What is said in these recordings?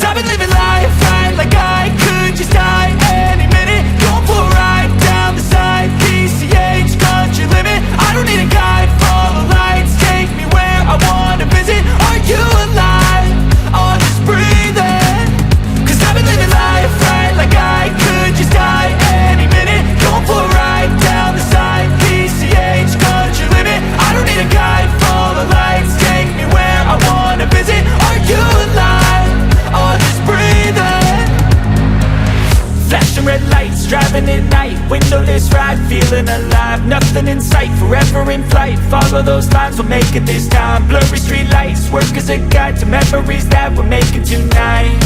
Cause I've been living life right like I could just die any minute. Going for a ride down the side, PCH, country limit. I don't need a guide, follow lights, take me where I wanna visit. Are you alive? Or just breathing? Cause I've been living life right like I could just die any minute. Going for a ride down the side, PCH, country limit. I don't need a guide, follow lights, take me where I wanna visit. Are you alive? Or just breathing? Flashing red lights, driving at night, windowless ride, feeling alive. Nothing in sight, forever in flight. Follow those lines, we'll make it this time. Blurry street lights, work as a guide to memories that we're making tonight.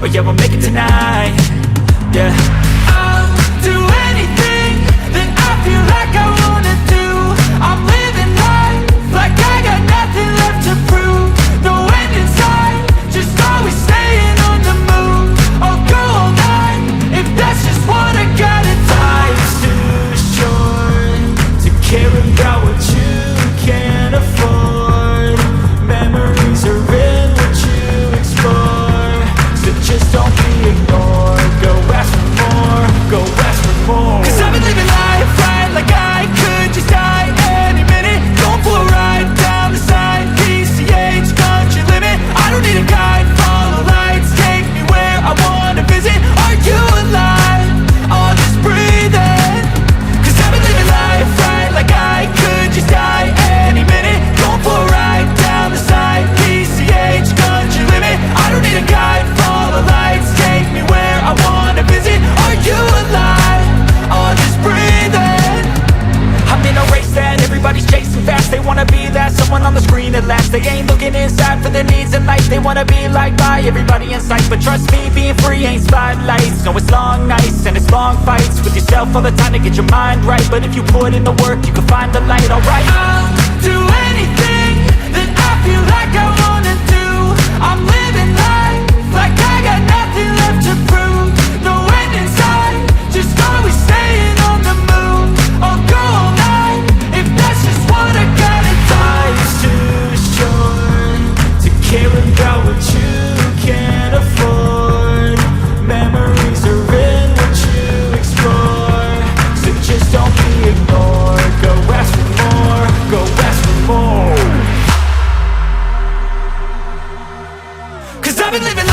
Oh yeah, we'll make it tonight. Yeah. I'll do anything that I feel like I wanna do. I'm living life like I got nothing left to prove. No end in sight, just always staying on the move. I'll go all night if that's just what I gotta do. Life's too short to care about what you can't afford. Memories are in what you explore, so just don't be ignored. Go ask for more, go ask for more. Cause I've been living life right like I could just die any minute. Going for a ride down the side, PCH, country limit. I don't need a guide, follow lights, take me where I wanna visit. Are you alive? Or just breathing? Cause I've been living life right like I could just die any minute. Going for a ride down the side, PCH, country limit. I don't need a guide, follow lights, take me where I wanna visit. Are you alive? Or just breathing? I'm in a race that everybody's chasing fast. They wanna be that someone on the screen at last. They ain't looking inside for their needs in life. They wanna be liked by everybody in sight. But trust me, being free ain't spotlights. No, it's long nights and it's long fights with yourself all the time to get your mind right. But if you put in the work, you can find the light, alright. I'll do anything that I feel like I wanna do. I'm living life like I got nothing left to prove. No end in sight, just always staying on the move. I'll go all night if that's just what I gotta do. Life's too short to care about what you can't afford. Memories are in what you explore, so just don't be ignored. Go ask for more, go ask for more. Cause I've been living